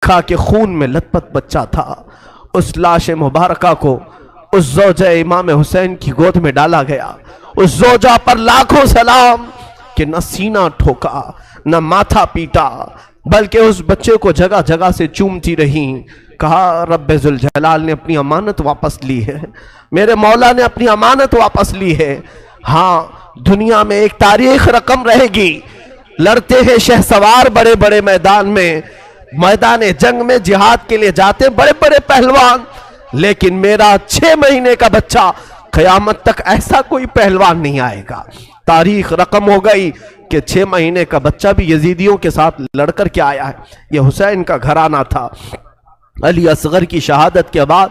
دیکھا کہ خون میں لت پت بچہ تھا، اس لاش مبارکہ کو اس زوجہ امام حسین کی گود میں ڈالا گیا۔ اس زوجہ پر لاکھوں سلام کہ نہ سینہ ٹھوکا نہ ماتھا پیٹا، بلکہ اس بچے کو جگہ جگہ سے چومتی رہیں۔ کہا رب ذوالجلال نے اپنی امانت واپس لی ہے، میرے مولا نے اپنی امانت واپس لی ہے۔ ہاں دنیا میں ایک تاریخ رقم رہے گی، لڑتے ہیں شہسوار بڑے بڑے میدان میں، میدان جنگ میں جہاد کے لیے جاتے بڑے بڑے پہلوان، لیکن میرا 6 مہینے کا بچہ قیامت تک ایسا کوئی پہلوان نہیں آئے گا۔ تاریخ رقم ہو گئی کہ 6 مہینے کا بچہ بھی یزیدیوں کے ساتھ لڑ کر کے آیا ہے۔ یہ حسین کا گھرانہ تھا۔ علی اصغر کی شہادت کے بعد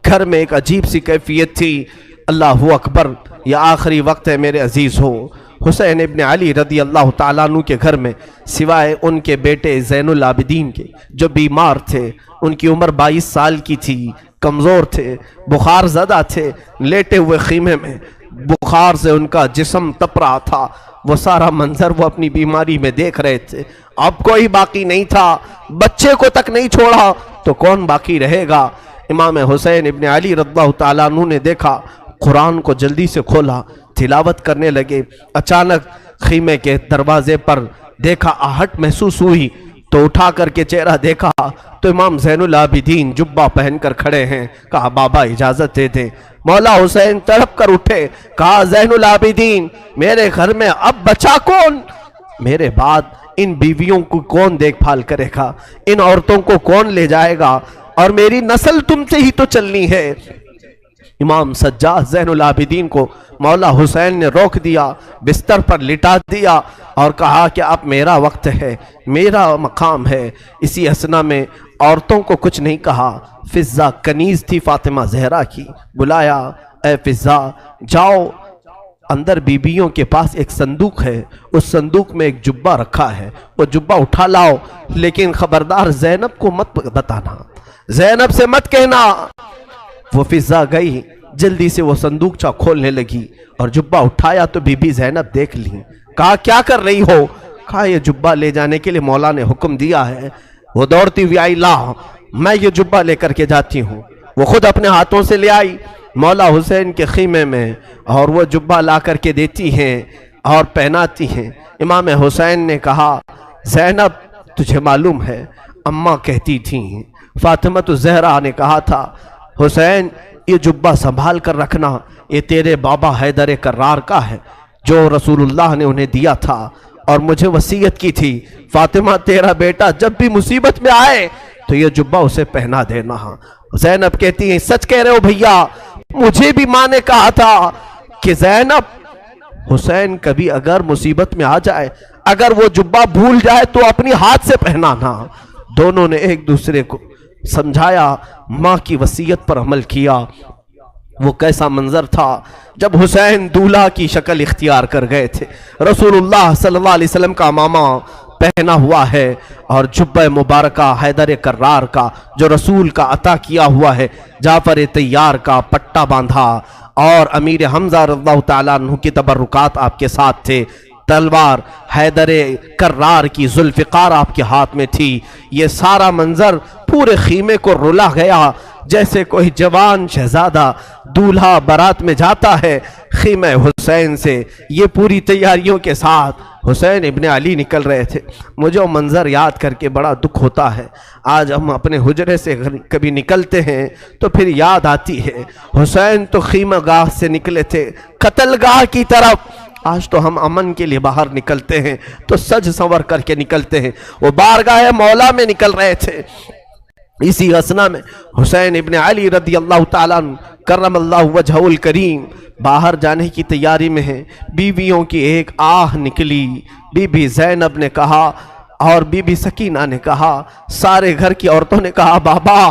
گھر میں ایک عجیب سی کیفیت تھی۔ اللہ اکبر، یہ آخری وقت ہے میرے عزیز ہو۔ حسین ابن علی رضی اللہ تعالیٰ عنہ کے گھر میں سوائے ان کے بیٹے زین العابدین کے جو بیمار تھے، ان کی عمر 22 سال کی تھی، کمزور تھے، بخار زدہ تھے، لیٹے ہوئے خیمے میں بخار سے ان کا جسم تپ رہا تھا، وہ سارا منظر وہ اپنی بیماری میں دیکھ رہے تھے۔ اب کوئی باقی نہیں تھا، بچے کو تک نہیں چھوڑا تو کون باقی رہے گا۔ امام حسین ابن علی رضی اللہ تعالیٰ عنہ نے دیکھا، قرآن کو جلدی سے کھولا، تلاوت کرنے لگے۔ اچانک خیمے کے دروازے پر دیکھا، آہٹ محسوس ہوئی تو اٹھا کر کے چہرہ دیکھا تو امام زین العابدین جبہ پہن کر کھڑے ہیں۔ کہا بابا اجازت دے دیں۔ مولا حسین تڑپ کر اٹھے، کہا زین العابدین میرے گھر میں اب بچا کون؟ میرے بعد ان بیویوں کو کون دیکھ بھال کرے گا؟ ان عورتوں کو کون لے جائے گا؟ اور میری نسل تم سے ہی تو چلنی ہے۔ امام سجاد زین العابدین کو مولا حسین نے روک دیا، بستر پر لٹا دیا اور کہا کہ اب میرا وقت ہے، میرا مقام ہے۔ اسی اثنا میں عورتوں کو کچھ نہیں کہا۔ فضہ کنیز تھی فاطمہ زہرا کی، بلایا، اے فضہ جاؤ، اندر بیبیوں کے پاس ایک صندوق ہے، اس صندوق میں ایک جبہ رکھا ہے، وہ جبہ اٹھا لاؤ، لیکن خبردار زینب کو مت بتانا، زینب سے مت کہنا۔ وہ فضہ گئی، جلدی سے وہ صندوق کھولنے لگی اور جبہ اٹھایا تو بی بی زینب دیکھ لی۔ کہا کیا کر رہی ہو؟ کہا یہ جبہ لے جانے کے لیے مولا نے حکم دیا ہے۔ وہ دوڑتی ہوئی آئی، لا میں یہ جبہ لے کر کے جاتی ہوں۔ وہ خود اپنے ہاتھوں سے لے آئی مولا حسین کے خیمے میں اور وہ جبہ لا کر کے دیتی ہیں اور پہناتی ہیں۔ امام حسین نے کہا زینب تجھے معلوم ہے اماں کہتی تھیں، فاطمہ الزہرا نے کہا تھا حسین یہ جبہ سنبھال کر رکھنا، یہ تیرے بابا حیدر کرار کا ہے جو رسول اللہ نے انہیں دیا تھا اور مجھے وصیت کی تھی، فاطمہ تیرا بیٹا جب بھی مصیبت میں آئے تو یہ جبہ اسے پہنا دینا۔ زینب کہتی ہیں سچ کہہ رہے ہو بھیا، مجھے بھی ماں نے کہا تھا کہ زینب حسین کبھی اگر مصیبت میں آ جائے، اگر وہ جبہ بھول جائے تو اپنی ہاتھ سے پہنانا۔ دونوں نے ایک دوسرے کو سمجھایا، ماں کی وصیت پر عمل کیا۔ وہ کیسا منظر تھا جب حسین دولہا کی شکل اختیار کر گئے تھے، رسول اللہ صلی اللہ علیہ وسلم کا امامہ پہنا ہوا ہے اور جبہ مبارکہ حیدر کرار کا جو رسول کا عطا کیا ہوا ہے، جعفر طیار کا پٹا باندھا اور امیر حمزہ رضی اللہ تعالیٰ عنہ کی تبرکات آپ کے ساتھ تھے، تلوار حیدر کرار کی ذوالفقار آپ کے ہاتھ میں تھی۔ یہ سارا منظر پورے خیمے کو رلا گیا، جیسے کوئی جوان شہزادہ دولہا بارات میں جاتا ہے خیمہ حسین سے۔ یہ پوری تیاریوں کے ساتھ حسین ابن علی نکل رہے تھے۔ مجھے وہ منظر یاد کر کے بڑا دکھ ہوتا ہے۔ آج ہم اپنے حجرے سے کبھی نکلتے ہیں تو پھر یاد آتی ہے حسین تو خیمہ گاہ سے نکلے تھے قتل گاہ کی طرف، آج تو ہم امن کے لیے باہر نکلتے ہیں تو سج سنور کر کے نکلتے ہیں، وہ بارگاہ مولا میں نکل رہے تھے۔ اسی اثنا میں حسین ابن علی رضی اللہ تعالیٰ عنہ کرم اللہ وجہہ الکریم باہر جانے کی تیاری میں ہیں۔ بیویوں کی ایک آہ نکلی، بی بی زینب نے کہا اور بی بی سکینہ نے کہا، سارے گھر کی عورتوں نے کہا بابا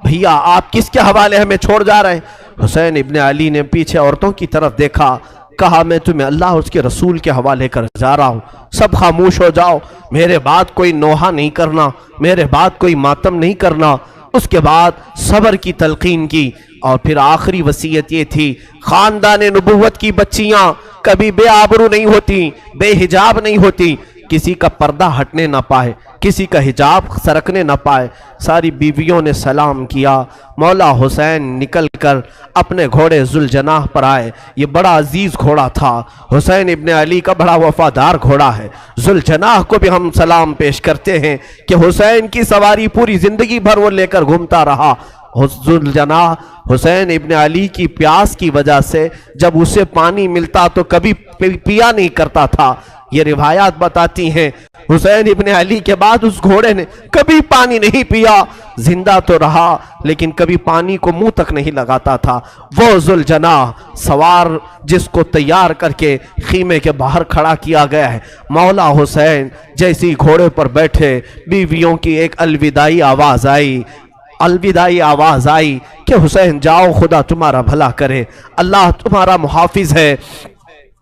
بھیا آپ کس کے حوالے ہمیں چھوڑ جا رہے ہیں؟ حسین ابن علی نے پیچھے عورتوں کی طرف دیکھا، کہا میں تمہیں اللہ اور اس کے رسول کے حوالے کر جا رہا ہوں، سب خاموش ہو جاؤ، میرے بعد کوئی نوحہ نہیں کرنا، میرے بعد کوئی ماتم نہیں کرنا۔ اس کے بعد صبر کی تلقین کی اور پھر آخری وصیت یہ تھی، خاندان نبوت کی بچیاں کبھی بے آبرو نہیں ہوتی، بے حجاب نہیں ہوتی، کسی کا پردہ ہٹنے نہ پائے، کسی کا حجاب سرکنے نہ پائے۔ ساری بیویوں نے سلام کیا۔ مولا حسین نکل کر اپنے گھوڑے ذوالجناح پر آئے۔ یہ بڑا عزیز گھوڑا تھا، حسین ابن علی کا بڑا وفادار گھوڑا ہے۔ ذوالجناح کو بھی ہم سلام پیش کرتے ہیں کہ حسین کی سواری پوری زندگی بھر وہ لے کر گھومتا رہا۔ ذوالجناح حسین ابن علی کی پیاس کی وجہ سے جب اسے پانی ملتا تو کبھی پیا نہیں کرتا تھا۔ یہ روایات بتاتی ہیں حسین ابن علی کے بعد اس گھوڑے نے کبھی پانی نہیں پیا، زندہ تو رہا لیکن کبھی پانی کو منہ تک نہیں لگاتا تھا۔ وہ ذوالجناح سوار جس کو تیار کر کے خیمے کے باہر کھڑا کیا گیا ہے، مولا حسین جیسی گھوڑے پر بیٹھے، بیویوں کی ایک الوداعی آواز آئی کہ حسین جاؤ، خدا تمہارا بھلا کرے، اللہ تمہارا محافظ ہے۔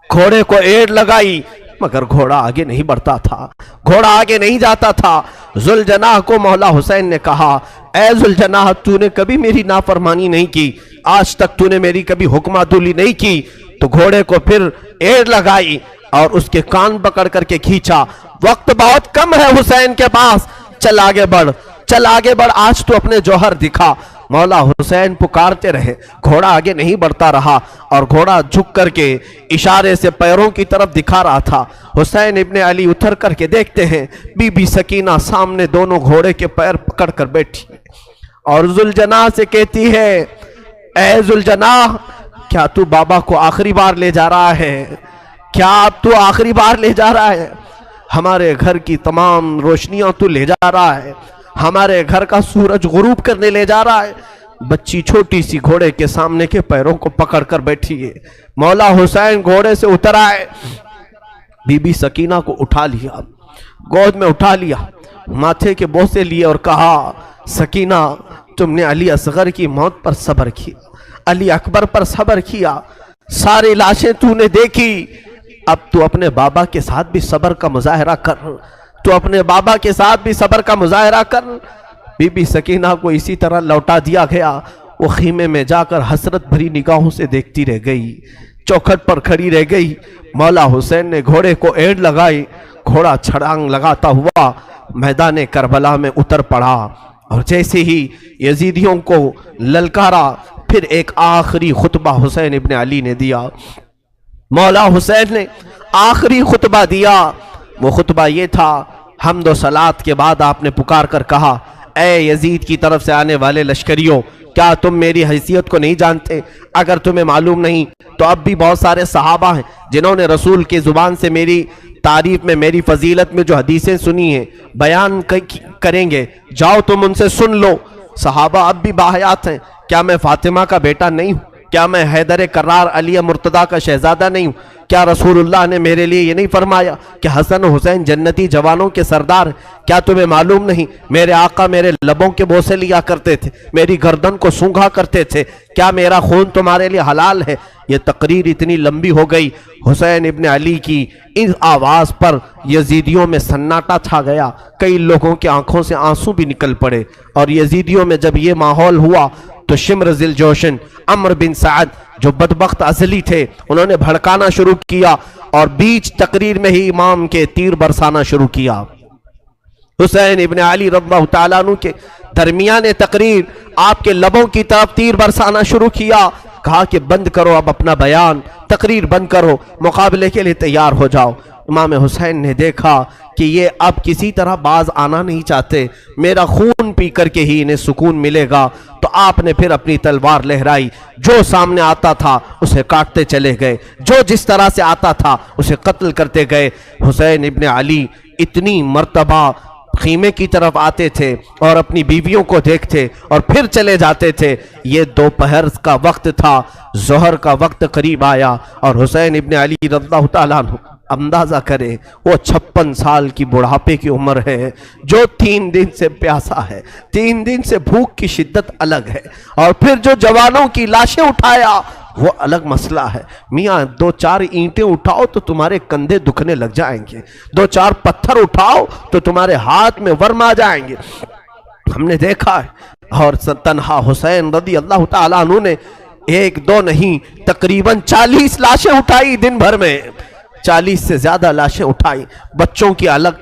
گھوڑے کو ایڑ لگائی مگر گھوڑا آگے نہیں بڑھتا تھا، گھوڑا آگے نہیں جاتا تھا۔ ذوالجناح کو مولا حسین نے کہا، اے ذوالجناح تو نے کبھی میری نافرمانی نہیں کی، آج تک تو نے میری کبھی حکم عدولی نہیں کی۔ تو گھوڑے کو پھر ایڑ لگائی اور اس کے کان پکڑ کر کے کھینچا۔ وقت بہت کم ہے حسین کے پاس، چل آگے بڑھ، چل آگے بڑھ، آج تو اپنے جوہر دکھا۔ مولا حسین پکارتے رہے، گھوڑا آگے نہیں بڑھتا رہا اور گھوڑا جھک کر کے اشارے سے پیروں کی طرف دکھا رہا تھا۔ حسین ابن علی اتر کر کے دیکھتے ہیں بی بی سکینہ سامنے دونوں گھوڑے کے پیر پکڑ کر بیٹھی اور ذوالجناح سے کہتی ہے، اے ذوالجناح کیا تو بابا کو آخری بار لے جا رہا ہے؟ کیا تو آخری بار لے جا رہا ہے؟ ہمارے گھر کی تمام روشنیاں تو لے جا رہا ہے، ہمارے گھر کا سورج غروب کرنے لے جا رہا ہے۔ بچی چھوٹی سی گھوڑے کے سامنے کے پیروں کو پکڑ کر بیٹھی ہے۔ مولا حسین گھوڑے سے اتر آئے، بی بی سکینہ کو اٹھا لیا، گود میں اٹھا لیا، ماتھے کے بوسے لیے اور کہا، سکینہ تم نے علی اصغر کی موت پر صبر کیا، علی اکبر پر صبر کیا، ساری لاشیں تو نے دیکھی، اب تو اپنے بابا کے ساتھ بھی صبر کا مظاہرہ کر، تو اپنے بابا کے ساتھ بھی صبر کا مظاہرہ کر۔ بی بی سکینہ کو اسی طرح لوٹا دیا گیا۔ وہ خیمے میں جا کر حسرت بھری نگاہوں سے دیکھتی رہ گئی، چوکھٹ پر کھڑی رہ گئی۔ مولا حسین نے گھوڑے کو ایڑ لگائی، گھوڑا چھڑانگ لگاتا ہوا میدان کربلا میں اتر پڑا اور جیسے ہی یزیدیوں کو للکارا، پھر ایک آخری خطبہ حسین ابن علی نے دیا۔ مولا حسین نے آخری خطبہ دیا، وہ خطبہ یہ تھا، حمد و صلات کے بعد آپ نے پکار کر کہا، اے یزید کی طرف سے آنے والے لشکریوں، کیا تم میری حیثیت کو نہیں جانتے؟ اگر تمہیں معلوم نہیں تو اب بھی بہت سارے صحابہ ہیں جنہوں نے رسول کی زبان سے میری تعریف میں، میری فضیلت میں جو حدیثیں سنی ہیں بیان کریں گے، جاؤ تم ان سے سن لو۔ صحابہ اب بھی باحیات ہیں، کیا میں فاطمہ کا بیٹا نہیں ہوں؟ کیا میں حیدر کرار علی مرتضیٰ کا شہزادہ نہیں ہوں؟ کیا رسول اللہ نے میرے لیے یہ نہیں فرمایا کہ حسن و حسین جنتی جوانوں کے سردار ہیں؟ کیا تمہیں معلوم نہیں میرے آقا میرے لبوں کے بوسے لیا کرتے تھے، میری گردن کو سونگھا کرتے تھے؟ کیا میرا خون تمہارے لیے حلال ہے؟ یہ تقریر اتنی لمبی ہو گئی، حسین ابن علی کی اس آواز پر یزیدیوں میں سناٹا چھا گیا، کئی لوگوں کی آنکھوں سے آنسو بھی نکل پڑے۔ اور یزیدیوں میں جب یہ ماحول ہوا تو شمر ذی الجوشن عمرو بن سعد جو بدبخت ازلی تھے، انہوں نے بھڑکانا شروع کیا اور بیچ تقریر میں ہی امام کے تیر برسانا شروع کیا۔ حسین ابن علی رضی اللہ تعالیٰ عنہ کے درمیان تقریر آپ کے لبوں کی طرف تیر برسانا شروع کیا، کہا کہ بند کرو اب اپنا بیان، تقریر بند کرو، مقابلے کے لیے تیار ہو جاؤ۔ امام حسین نے دیکھا کہ یہ اب کسی طرح باز آنا نہیں چاہتے، میرا خون پی کر کے ہی انہیں سکون ملے گا، تو آپ نے پھر اپنی تلوار لہرائی، جو سامنے آتا تھا اسے کاٹتے چلے گئے، جو جس طرح سے آتا تھا اسے قتل کرتے گئے۔ حسین ابن علی اتنی مرتبہ خیمے کی طرف آتے تھے اور اپنی بیویوں کو دیکھتے اور پھر چلے جاتے تھے۔ یہ دوپہر کا وقت تھا، ظہر کا وقت قریب آیا اور حسین ابن علی رضی اللہ تعالیٰ عنہ، اندازہ کرے وہ 56 سال کی بڑھاپے کی عمر ہے، جو 3 دن سے پیاسا ہے، 3 دن سے بھوک کی شدت الگ ہے، اور پھر جو جوانوں کی لاشیں اٹھایا وہ الگ مسئلہ ہے۔ میاں 2-4 اینٹیں اٹھاؤ تو تمہارے کندھے دکھنے لگ جائیں گے، 2-4 پتھر اٹھاؤ تو تمہارے ہاتھ میں ورم آ جائیں گے۔ ہم نے دیکھا ہے، اور تنہا حسین رضی اللہ تعالیٰ عنہ نے 1-2 نہیں تقریباً 40 لاشیں اٹھائی دن بھر میں، 40 سے زیادہ لاشیں اٹھائی، بچوں کی الگ،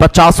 50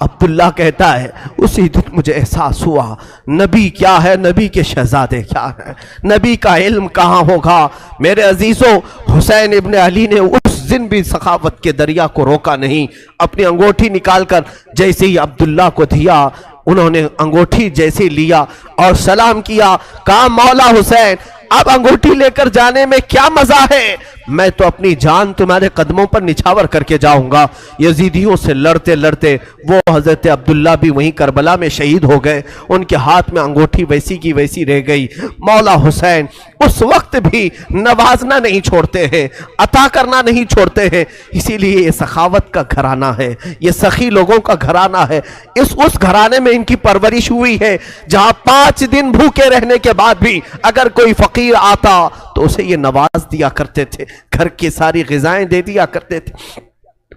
عبداللہ کہتا ہے اسی دن مجھے احساس ہوا نبی کیا ہے، نبی کے شہزادے کیا ہے، نبی کا علم کہاں ہوگا۔ میرے عزیزوں، حسین ابن علی نے اس دن بھی سخاوت کے دریا کو روکا نہیں، اپنی انگوٹھی نکال کر جیسے ہی عبداللہ کو دیا، انہوں نے انگوٹھی جیسے لیا اور سلام کیا، کہا مولا حسین اب انگوٹھی لے کر جانے میں کیا مزہ ہے، میں تو اپنی جان تمہارے قدموں پر نچھاور کر کے جاؤں گا۔ یزیدیوں سے لڑتے لڑتے وہ حضرت عبداللہ بھی وہیں کربلا میں شہید ہو گئے، ان کے ہاتھ میں انگوٹھی ویسی کی ویسی رہ گئی۔ مولا حسین اس وقت بھی نوازنا نہیں چھوڑتے ہیں، عطا کرنا نہیں چھوڑتے ہیں، اسی لیے یہ سخاوت کا گھرانہ ہے، یہ سخی لوگوں کا گھرانہ ہے۔ اس گھرانے میں ان کی پرورش ہوئی ہے جہاں 5 دن بھوکے رہنے کے بعد بھی اگر کوئی فقیر آتا تو اسے یہ نواز دیا کرتے تھے، گھر کی ساری غذائیں دے دیا کرتے تھے۔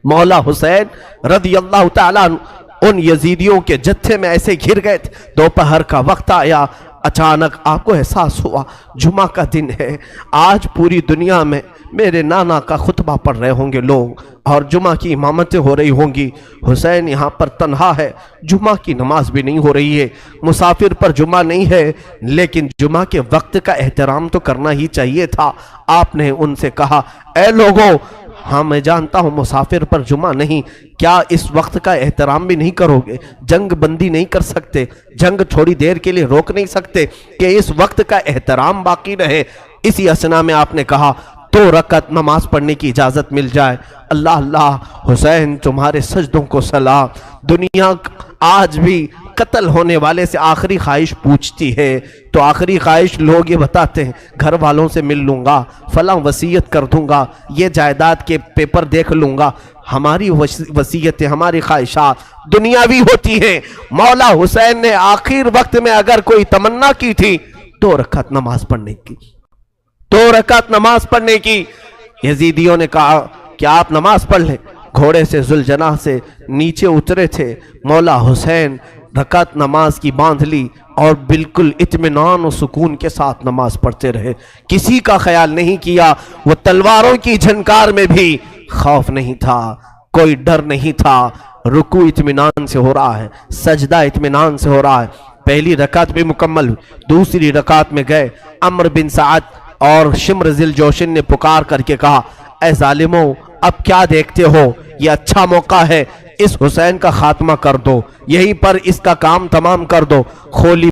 مولا حسین رضی اللہ تعالیٰ ان یزیدیوں کے جتھے میں ایسے گھر گئے تھے، دوپہر کا وقت آیا، اچانک آپ کو احساس ہوا جمعہ کا دن ہے، آج پوری دنیا میں میرے نانا کا خطبہ پڑھ رہے ہوں گے لوگ اور جمعہ کی امامتیں ہو رہی ہوں گی، حسین یہاں پر تنہا ہے، جمعہ کی نماز بھی نہیں ہو رہی ہے، مسافر پر جمعہ نہیں ہے، لیکن جمعہ کے وقت کا احترام تو کرنا ہی چاہیے تھا۔ آپ نے ان سے کہا اے لوگوں، ہاں میں جانتا ہوں مسافر پر جمعہ نہیں، کیا اس وقت کا احترام بھی نہیں کرو گے؟ جنگ بندی نہیں کر سکتے، جنگ تھوڑی دیر کے لیے روک نہیں سکتے کہ اس وقت کا احترام باقی رہے؟ اسی اسنا میں آپ نے کہا 2 رکعت نماز پڑھنے کی اجازت مل جائے۔ اللہ اللہ، حسین تمہارے سجدوں کو سلام۔ دنیا آج بھی قتل ہونے والے سے آخری خواہش پوچھتی ہے تو آخری خواہش لوگ یہ بتاتے ہیں گھر والوں سے مل لوں گا، فلاں وصیت کر دوں گا، یہ جائیداد کے پیپر دیکھ لوں گا۔ ہماری وصیتیں، ہماری خواہشات دنیاوی ہوتی ہیں۔ مولا حسین نے آخر وقت میں اگر کوئی تمنا کی تھی 2 رکعت نماز پڑھنے کی، 2 رکعت نماز پڑھنے کی۔ یزیدیوں نے کہا کہ آپ نماز پڑھ لیں، گھوڑے سے ذوالجناح سے نیچے اترے تھے، مولا حسین رکعت نماز کی باندھ لی اور بالکل اطمینان و سکون کے ساتھ نماز پڑھتے رہے، کسی کا خیال نہیں کیا۔ وہ تلواروں کی جھنکار میں بھی خوف نہیں تھا، کوئی ڈر نہیں تھا، رکوع اطمینان سے ہو رہا ہے، سجدہ اطمینان سے ہو رہا ہے۔ پہلی رکعت بھی مکمل ہوئی، دوسری رکعت میں گئے، عمرو بن سعد اور شمر ذی جوشن نے پکار کر کے کہا اے ظالموں، اب کیا دیکھتے ہو، یہ اچھا موقع ہے، اس حسین کا خاتمہ کر دو، یہیں پر اس کا کام تمام کر دو۔ کھولی